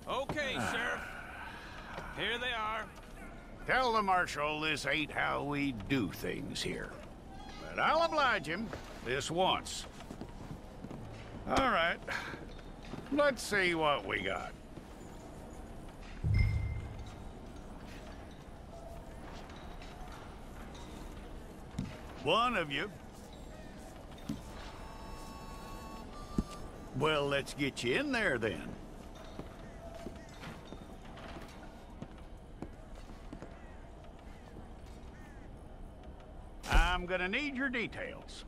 Okay, Sheriff. Here they are. Tell the Marshal this ain't how we do things here. But I'll oblige him this once. All right. Let's see what we got. One of you. Well, let's get you in there then. I'm gonna need your details.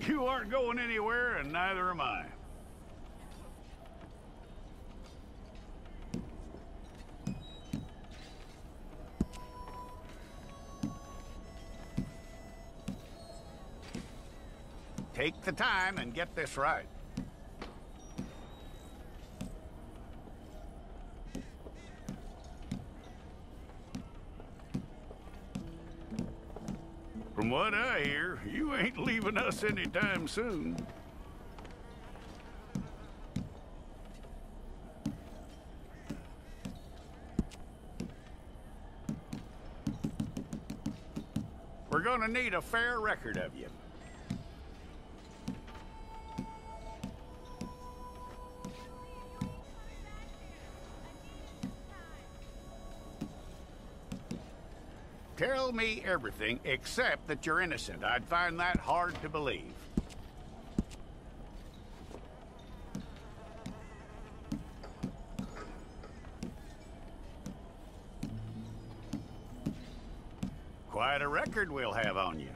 You aren't going anywhere, and neither am I. Take the time and get this right. From what I hear, you ain't leaving us anytime soon. We're gonna need a fair record of you. Tell me everything except that you're innocent. I'd find that hard to believe. Quite a record we'll have on you.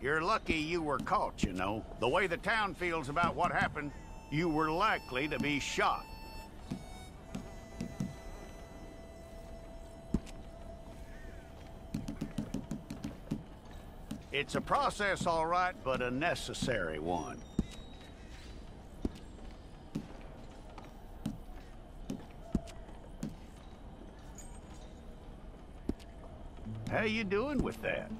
You're lucky you were caught, you know. The way the town feels about what happened, you were likely to be shot. It's a process, all right, but a necessary one. How you doing with that?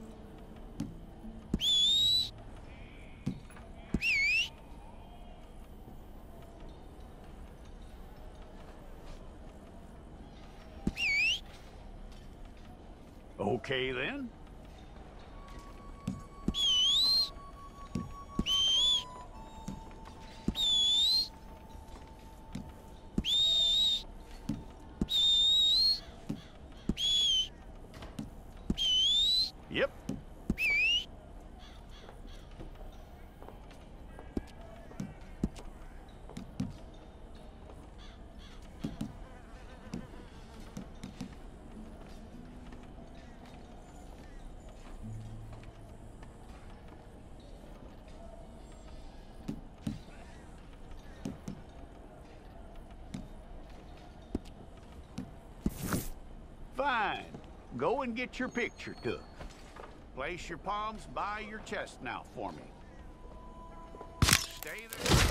Okay, then. Yep. Fine. Go and get your picture took. Place your palms by your chest now for me. Stay there.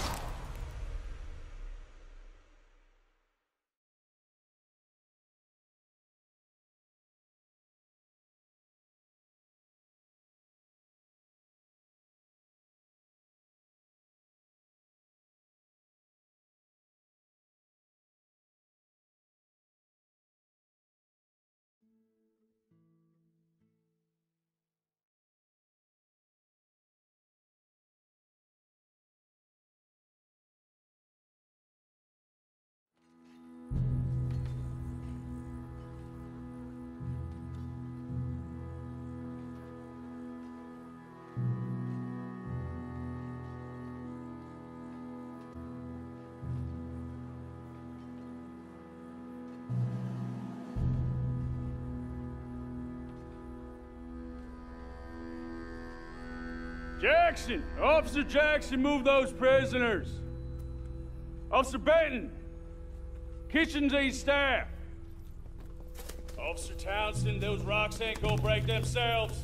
Jackson! Officer Jackson, move those prisoners. Officer Benton, kitchens aid staff. Officer Townsend, those rocks ain't gonna break themselves.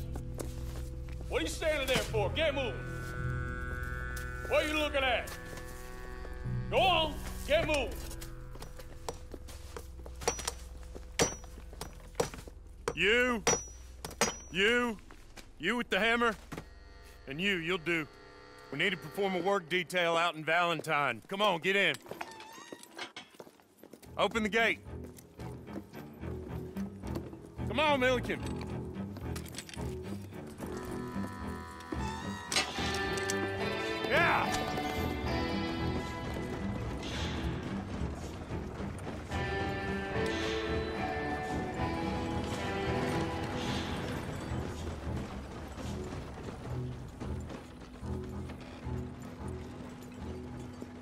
What are you standing there for? Get moving. What are you looking at? Go on, get moving. You with the hammer, and you'll do. We need to perform a work detail out in Valentine. Come on, get in. Open the gate. Come on, Milliken. Yeah!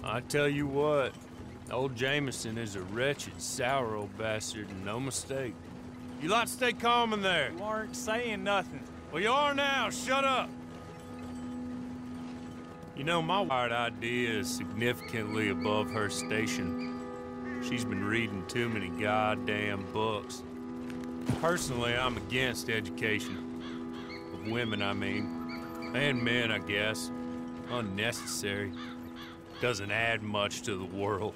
I tell you what, old Jameson is a wretched, sour old bastard, and no mistake. You lot stay calm in there. You aren't saying nothing. Well, you are now. Shut up. You know, my wild idea is significantly above her station. She's been reading too many goddamn books. Personally, I'm against education. Of women, I mean. And men, I guess. Unnecessary. Doesn't add much to the world.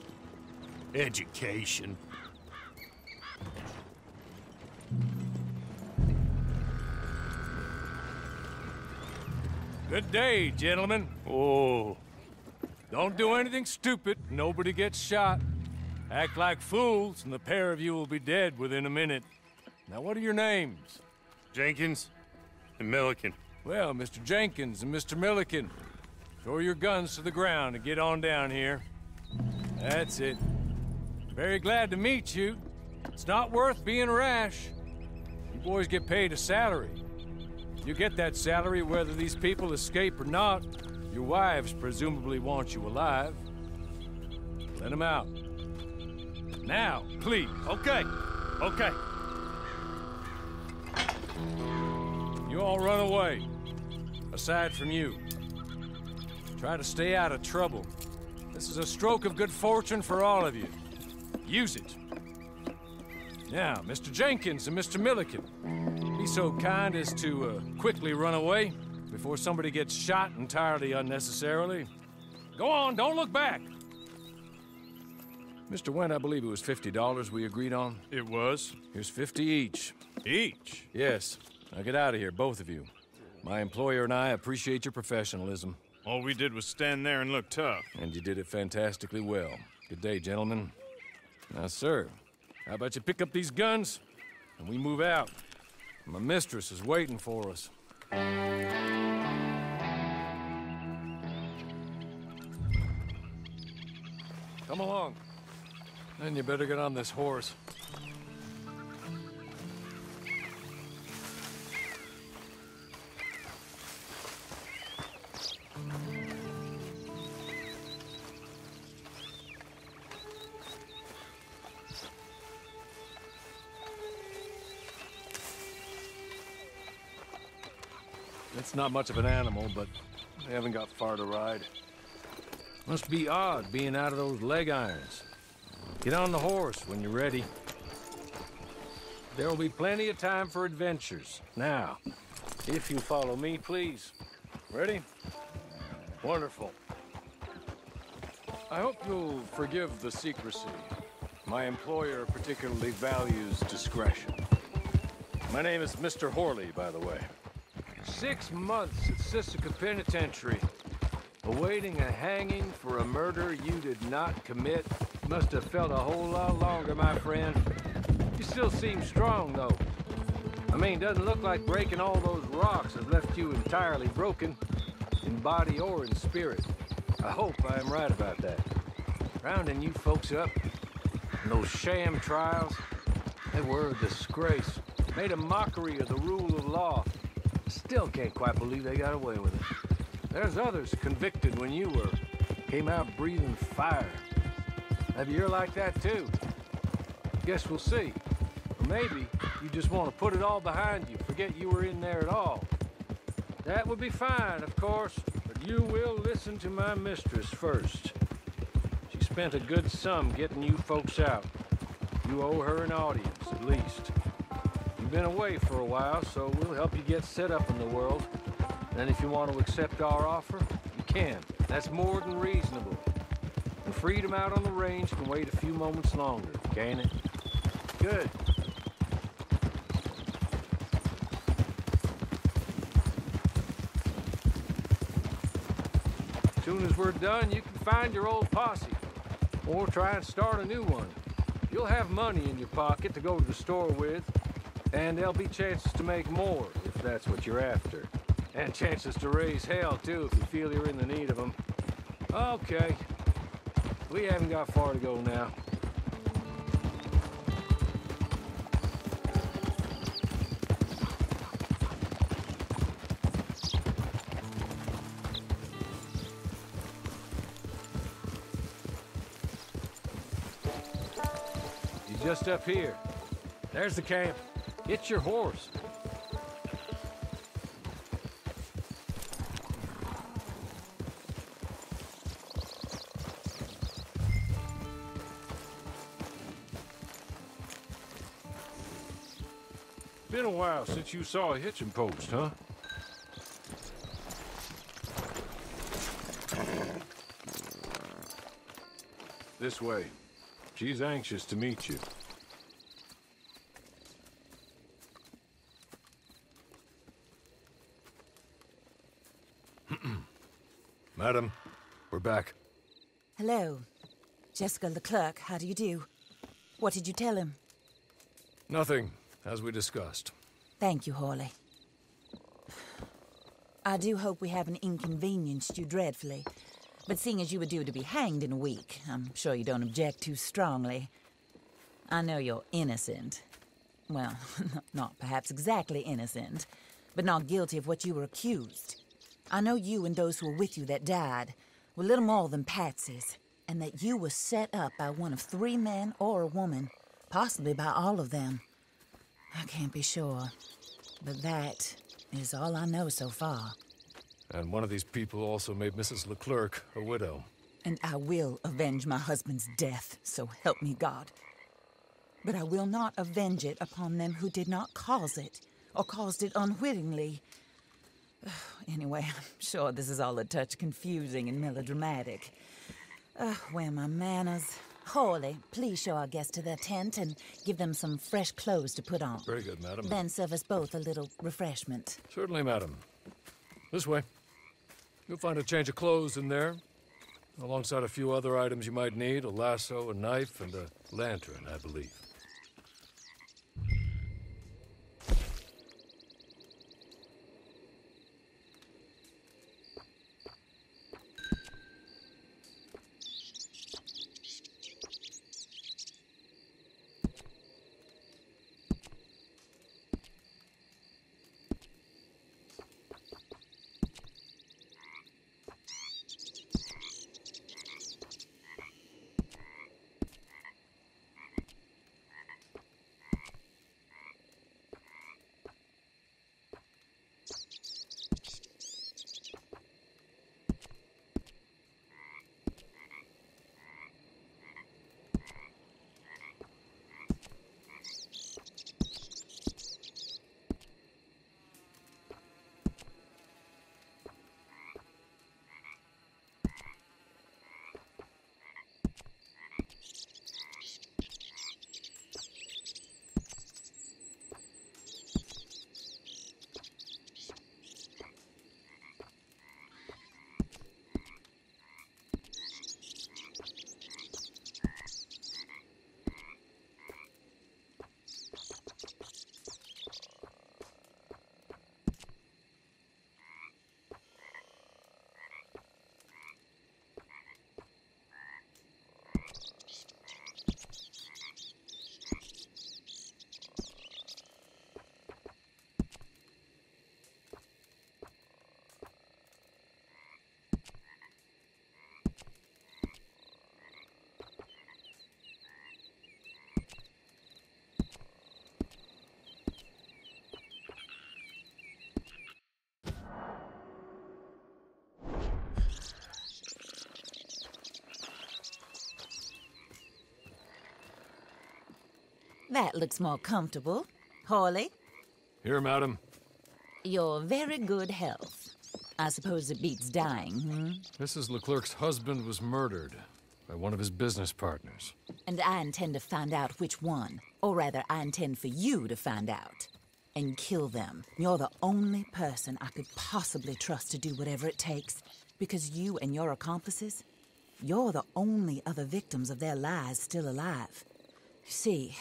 Education. Good day, gentlemen. Oh, Don't do anything stupid. Nobody gets shot. Act like fools, and the pair of you will be dead within a minute. Now, what are your names? Jenkins and Milliken. Well, Mr. Jenkins and Mr. Milliken, throw your guns to the ground and get on down here. That's it. Very glad to meet you. It's not worth being rash. You boys get paid a salary. You get that salary whether these people escape or not. Your wives presumably want you alive. Let them out. Now, please. Okay. You all run away. Aside from you. Try to stay out of trouble. This is a stroke of good fortune for all of you. Use it. Now, Mr. Jenkins and Mr. Milliken, be so kind as to quickly run away before somebody gets shot entirely unnecessarily. Go on, don't look back. Mr. Wendt, I believe it was $50 we agreed on. It was. Here's 50 each. Each? Yes. Now get out of here, both of you. My employer and I appreciate your professionalism. All we did was stand there and look tough. And you did it fantastically well. Good day, gentlemen. Now, sir, how about you pick up these guns and we move out? My mistress is waiting for us. Come along. Then you better get on this horse. It's not much of an animal, but they haven't got far to ride. Must be odd being out of those leg irons. Get on the horse when you're ready. There will be plenty of time for adventures. Now, if you follow me, please. Ready? Wonderful. I hope you'll forgive the secrecy. My employer particularly values discretion. My name is Mr. Horley, by the way. 6 months at Sisika Penitentiary, awaiting a hanging for a murder you did not commit. Must have felt a whole lot longer, my friend. You still seem strong, though. I mean, doesn't look like breaking all those rocks has left you entirely broken, in body or in spirit. I hope I am right about that. Rounding you folks up, and those sham trials, they were a disgrace. Made a mockery of the rule of law. Still can't quite believe they got away with it. There's others convicted when you were. Came out breathing fire. Maybe you're like that too. Guess we'll see. Or maybe you just want to put it all behind you, forget you were in there at all. That would be fine, of course, but you will listen to my mistress first. She spent a good sum getting you folks out. You owe her an audience, at least. You've been away for a while, so we'll help you get set up in the world. And if you want to accept our offer, you can. That's more than reasonable. And freedom out on the range can wait a few moments longer, can't it? Good. As soon as we're done, you can find your old posse. Or try and start a new one. You'll have money in your pocket to go to the store with. And there'll be chances to make more, if that's what you're after. And chances to raise hell, too, if you feel you're in the need of them. Okay. We haven't got far to go now. You're just up here. There's the camp. Get your horse. Been a while since you saw a hitching post, huh? This way. She's anxious to meet you. Madam, we're back. Hello. Jessica Leclerc, how do you do? What did you tell him? Nothing, as we discussed. Thank you, Hawley. I do hope we haven't inconvenienced you dreadfully. But seeing as you were due to be hanged in a week, I'm sure you don't object too strongly. I know you're innocent. Well, not perhaps exactly innocent, but not guilty of what you were accused. I know you and those who were with you that died were little more than patsies, and that you were set up by one of 3 men or a woman, possibly by all of them. I can't be sure, but that is all I know so far. And one of these people also made Mrs. Leclerc a widow. And I will avenge my husband's death, so help me God. But I will not avenge it upon them who did not cause it, or caused it unwittingly. Anyway, I'm sure this is all a touch confusing and melodramatic. Where are my manners? Hawley, please show our guests to their tent and give them some fresh clothes to put on. Very good, madam. Then serve us both a little refreshment. Certainly, madam. This way. You'll find a change of clothes in there, alongside a few other items you might need, a lasso, a knife, and a lantern, I believe. That looks more comfortable. Hawley? Here, madam. Your very good health. I suppose it beats dying, hmm? Mrs. Leclerc's husband was murdered by one of his business partners. And I intend to find out which one. Or rather, I intend for you to find out. And kill them. You're the only person I could possibly trust to do whatever it takes. Because you and your accomplices, you're the only other victims of their lies still alive. You see,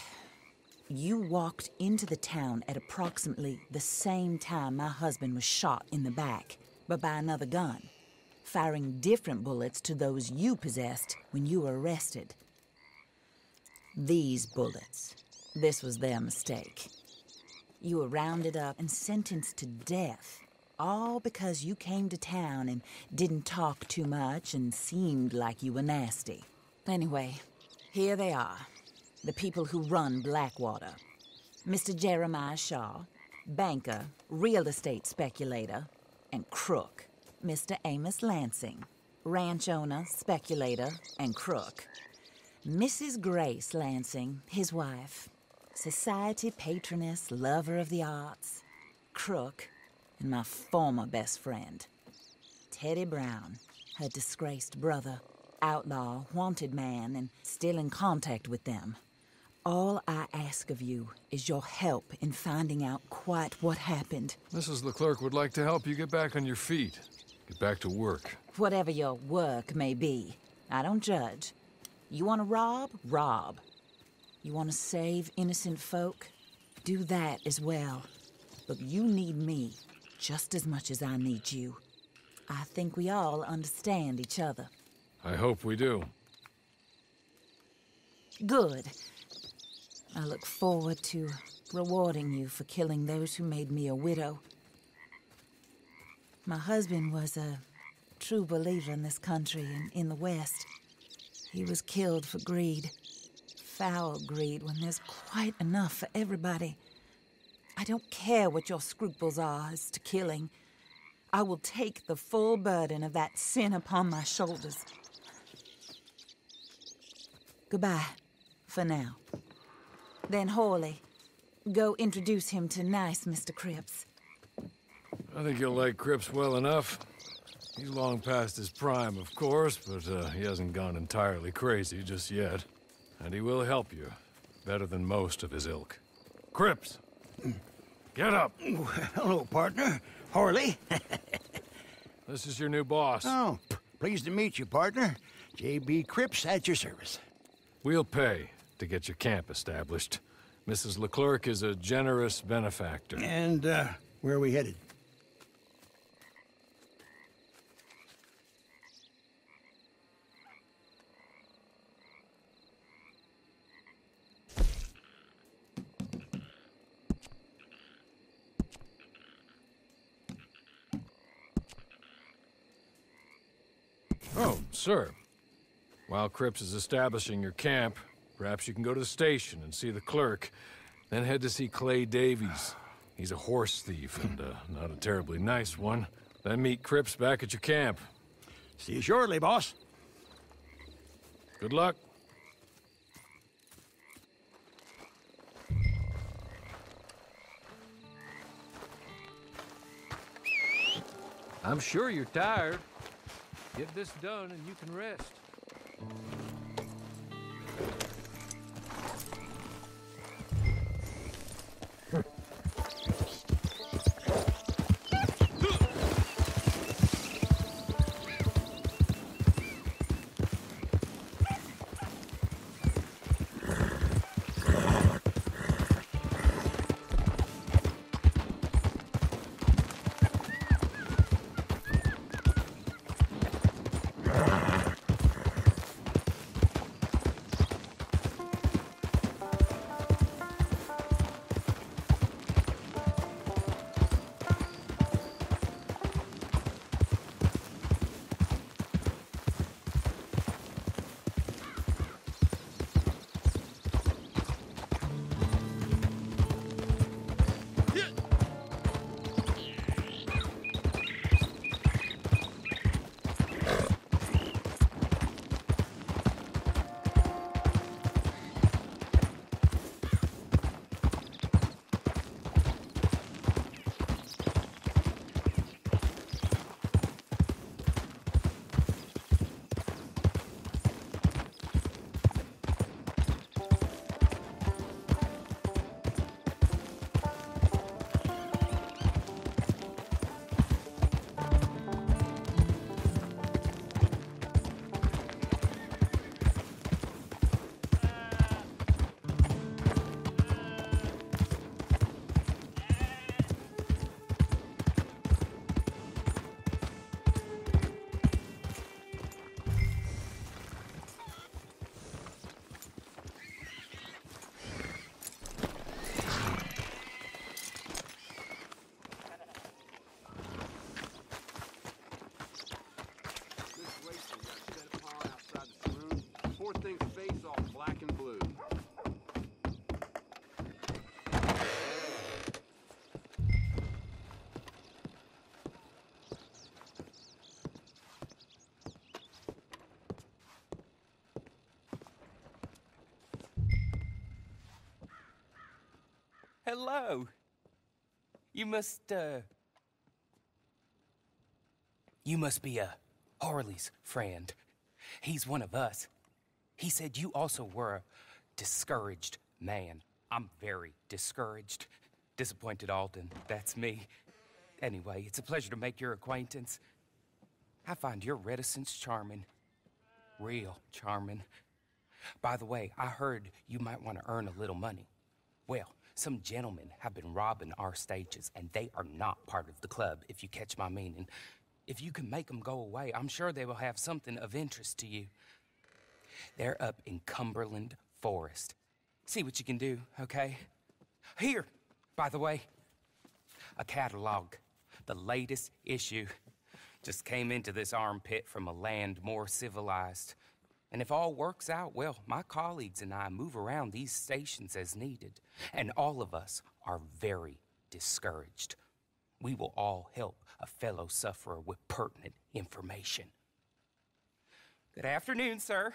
you walked into the town at approximately the same time my husband was shot in the back, but by another gun, firing different bullets to those you possessed when you were arrested. These bullets, this was their mistake. You were rounded up and sentenced to death, all because you came to town and didn't talk too much and seemed like you were nasty. Anyway, here they are, the people who run Blackwater. Mr. Jeremiah Shaw, banker, real estate speculator, and crook. Mr. Amos Lansing, ranch owner, speculator, and crook. Mrs. Grace Lansing, his wife, society patroness, lover of the arts, crook, and my former best friend. Teddy Brown, her disgraced brother, outlaw, wanted man, and still in contact with them. All I ask of you is your help in finding out quite what happened. Mrs. Leclerc would like to help you get back on your feet. Get back to work. Whatever your work may be, I don't judge. You want to rob? Rob. You want to save innocent folk? Do that as well. But you need me just as much as I need you. I think we all understand each other. I hope we do. Good. I look forward to rewarding you for killing those who made me a widow. My husband was a true believer in this country and in the West. He was killed for greed. Foul greed when there's quite enough for everybody. I don't care what your scruples are as to killing. I will take the full burden of that sin upon my shoulders. Goodbye, for now. Then Hawley, go introduce him to nice Mr. Cripps. I think you'll like Cripps well enough. He's long past his prime, of course, but he hasn't gone entirely crazy just yet. And he will help you, better than most of his ilk. Cripps! Get up! Hello, partner. Hawley. This is your new boss. Oh, pleased to meet you, partner. J.B. Cripps at your service. We'll pay to get your camp established. Mrs. Leclerc is a generous benefactor. And, where are we headed? Oh, sir. While Cripps is establishing your camp, perhaps you can go to the station and see the clerk, then head to see Clay Davies. He's a horse thief, and not a terribly nice one. Then meet Cripps back at your camp. See you shortly, boss. Good luck. I'm sure you're tired. Get this done and you can rest. Hello. You must be Harley's friend. He's one of us. He said you also were a discouraged man. I'm very discouraged. Disappointed Alden, that's me. Anyway, it's a pleasure to make your acquaintance. I find your reticence charming. Real charming. By the way, I heard you might want to earn a little money. Well, some gentlemen have been robbing our stages, and they are not part of the club, if you catch my meaning. If you can make them go away, I'm sure they will have something of interest to you. They're up in Cumberland Forest. See what you can do, okay? Here, by the way, a catalog. The latest issue. Just came into this armpit from a land more civilized. And if all works out, well, my colleagues and I move around these stations as needed. And all of us are very discouraged. We will all help a fellow sufferer with pertinent information. Good afternoon, sir.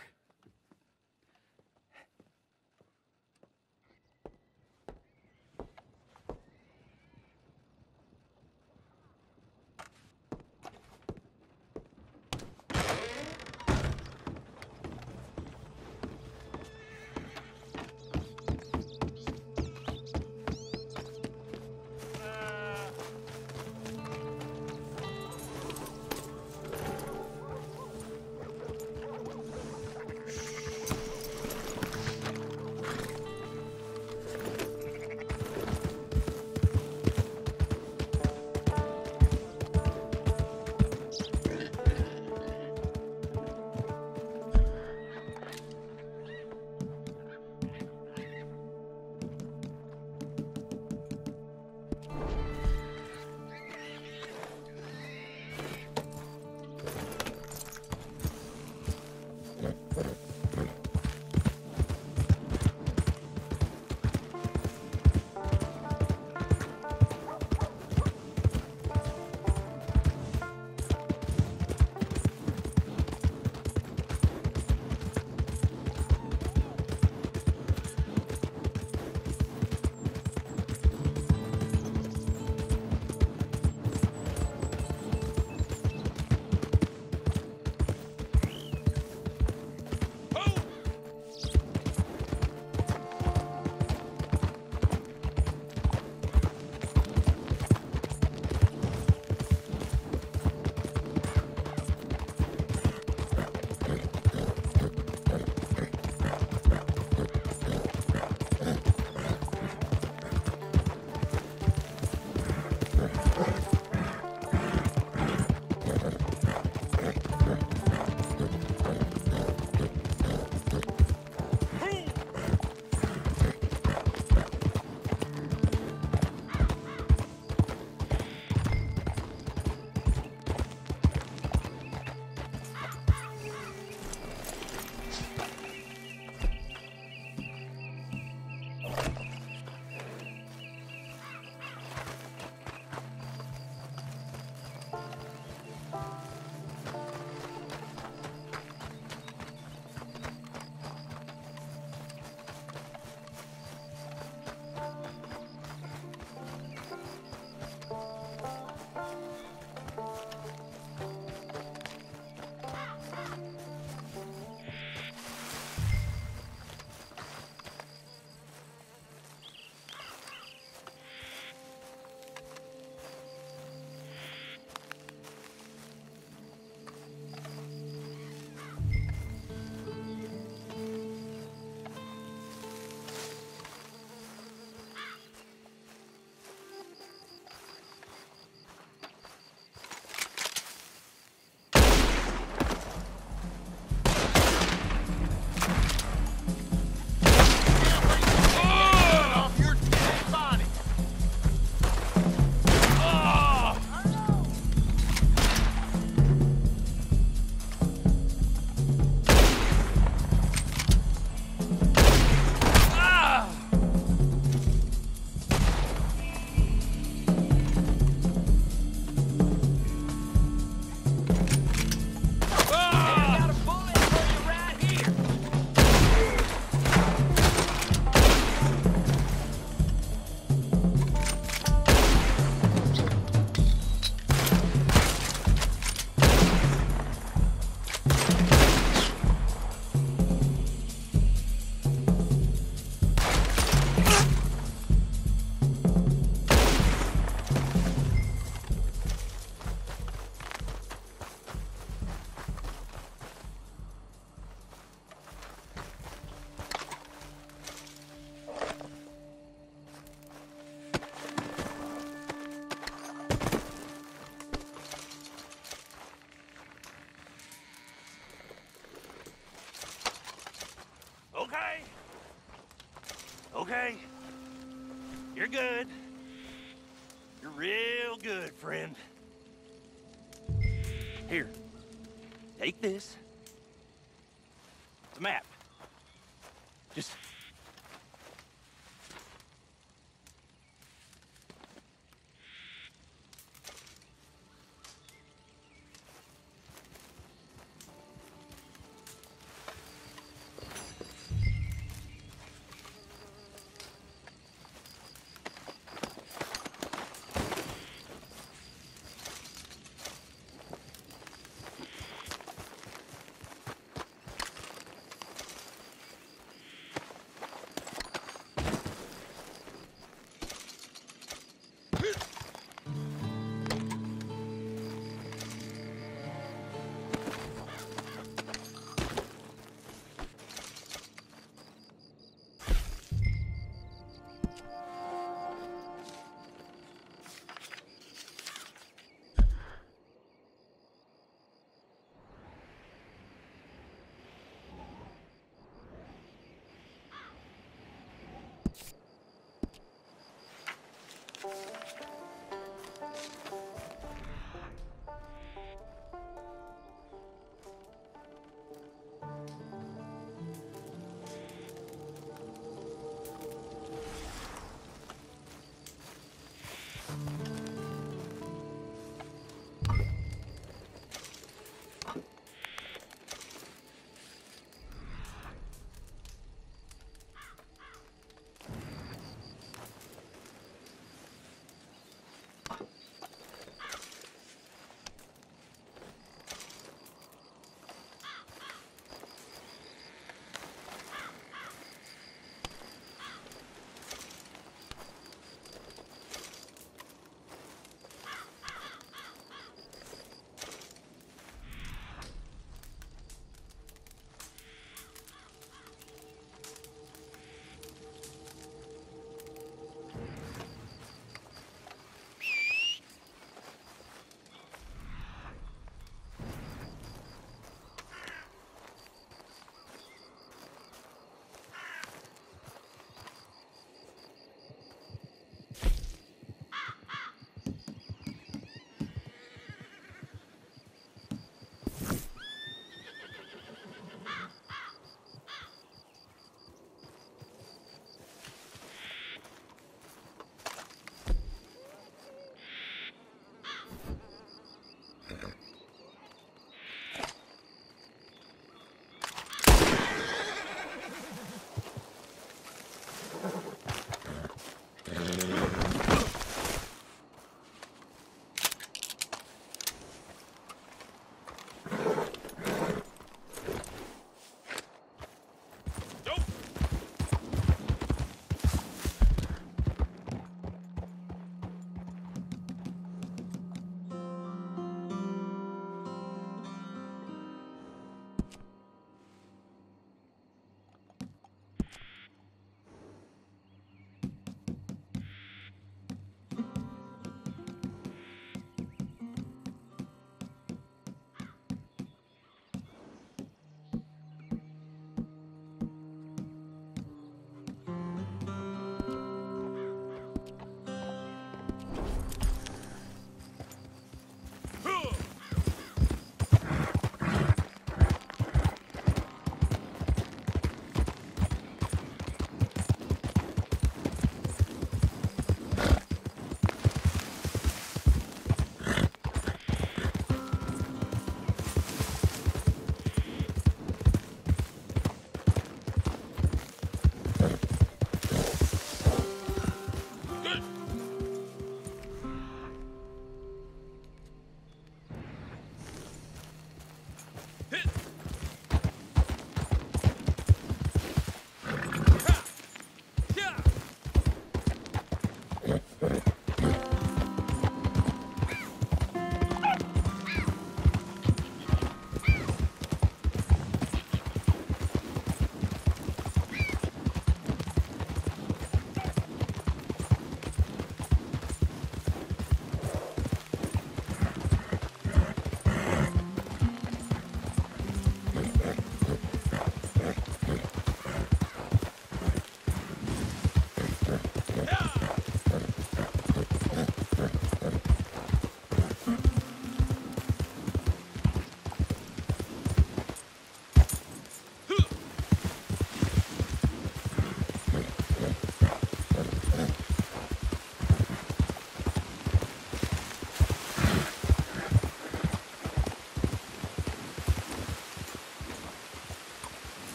You're good. You're real good, friend. Here, take this. It's a map. Just...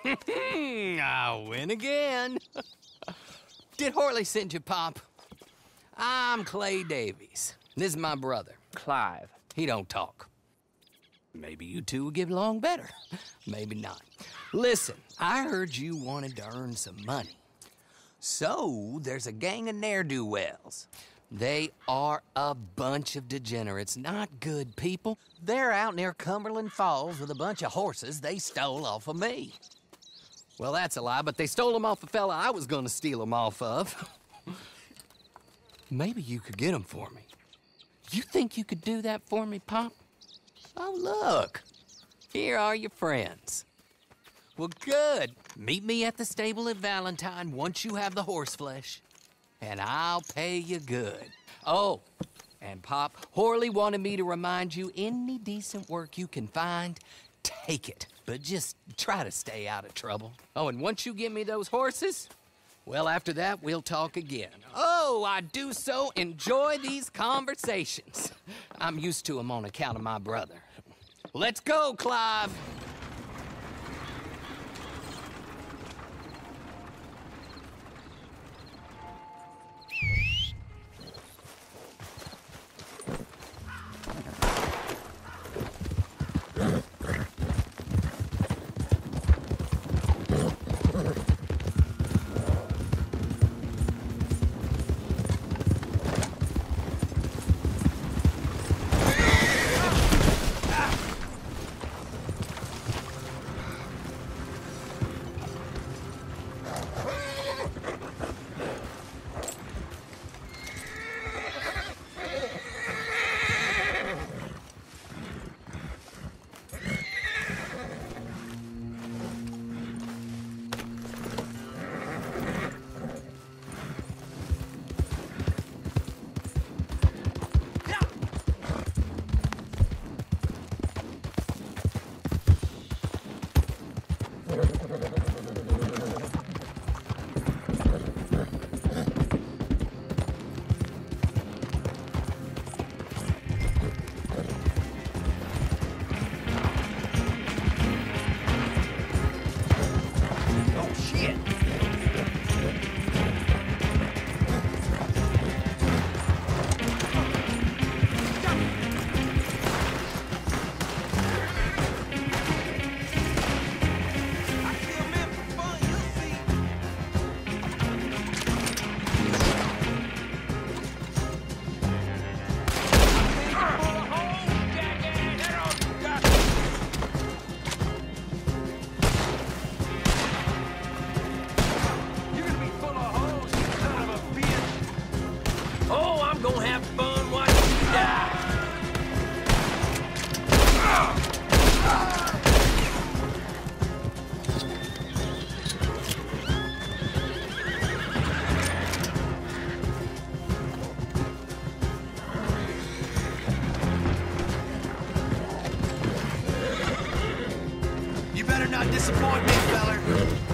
I win again. Did Horley send you, Pop? I'm Clay Davies. This is my brother, Clive. He don't talk. Maybe you two will get along better. Maybe not. Listen, I heard you wanted to earn some money. So, there's a gang of ne'er-do-wells. They are a bunch of degenerates, not good people. They're out near Cumberland Falls with a bunch of horses they stole off of me. Well, that's a lie, but they stole them off the fella I was gonna steal them off of. Maybe you could get them for me. You think you could do that for me, Pop? Oh, look. Here are your friends. Well, good. Meet me at the stable at Valentine once you have the horse flesh. And I'll pay you good. Oh, and Pop, Horley wanted me to remind you, any decent work you can find, take it. But just try to stay out of trouble. Oh, and once you give me those horses, well, after that, we'll talk again. Oh, I do so enjoy these conversations. I'm used to them on account of my brother. Let's go, Clive. not disappoint me, feller.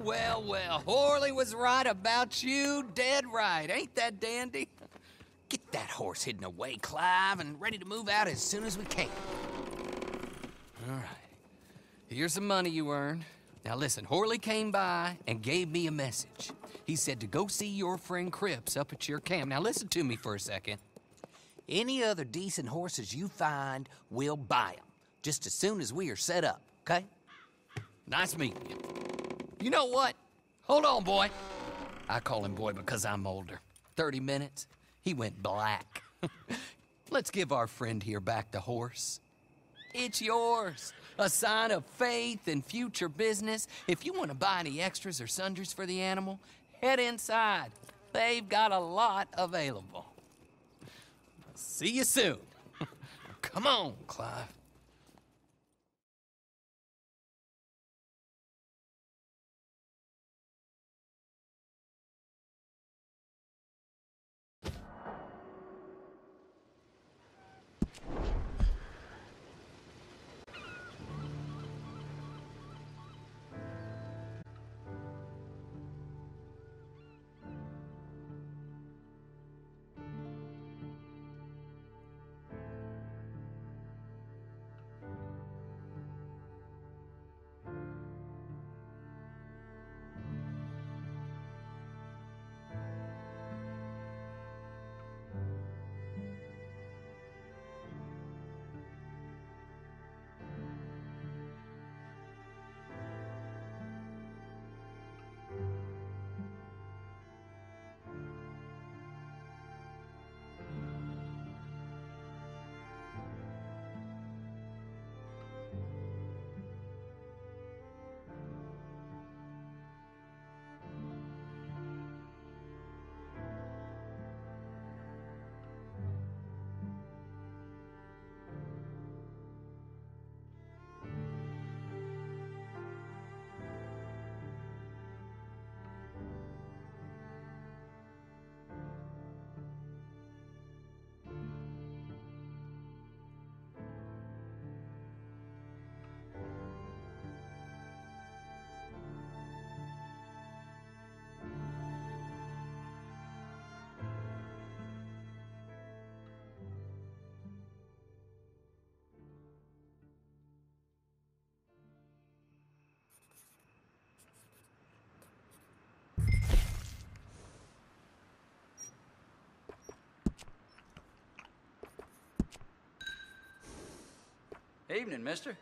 well, well. Horley was right about you, dead right. Ain't that dandy? Get that horse hidden away, Clive, and ready to move out as soon as we can. All right. Here's the money you earned. Now listen, Horley came by and gave me a message. He said to go see your friend Cripps up at your camp. Now listen to me for a second. Any other decent horses you find, we'll buy them. Just as soon as we are set up, okay? Nice meeting you. You know what? Hold on, boy. I call him boy because I'm older. 30 minutes, he went black. Let's give our friend here back the horse. It's yours. A sign of faith and future business. If you want to buy any extras or sundries for the animal, head inside. They've got a lot available. See you soon. Come on, Clive. Evening, mister.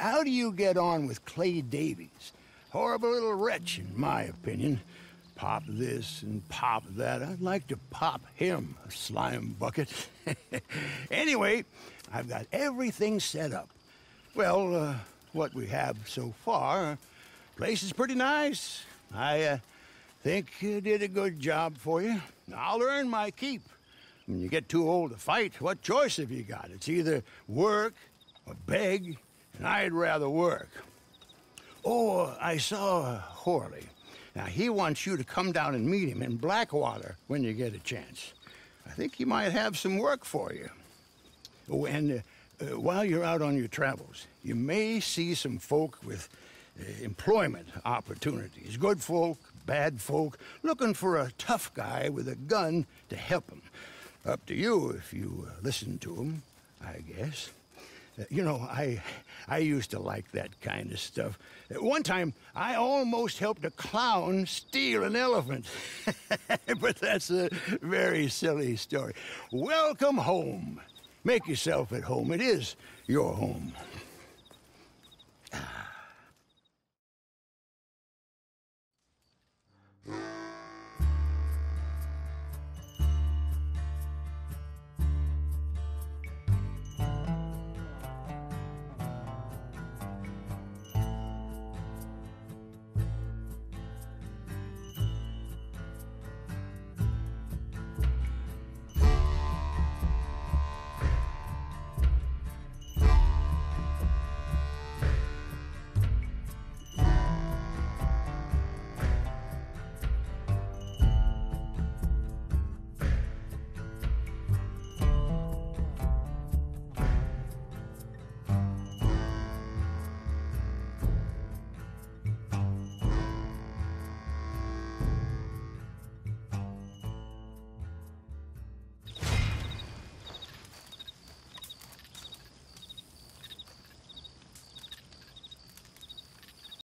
how do you get on with Clay Davies? Horrible little wretch, in my opinion. Pop this and pop that. I'd like to pop him, a slime bucket. Anyway, I've got everything set up. Well, what we have so far, place is pretty nice. I think you did a good job for you. I'll earn my keep. When you get too old to fight, what choice have you got? It's either work or beg, and I'd rather work. Oh, I saw Horley. Now, he wants you to come down and meet him in Blackwater when you get a chance. I think he might have some work for you. Oh, and while you're out on your travels, you may see some folk with employment opportunities. Good folk, bad folk, looking for a tough guy with a gun to help them. Up to you if you listen to them, I guess. You know, I used to like that kind of stuff. One time, I almost helped a clown steal an elephant. But that's a very silly story. Welcome home. Make yourself at home. It is your home.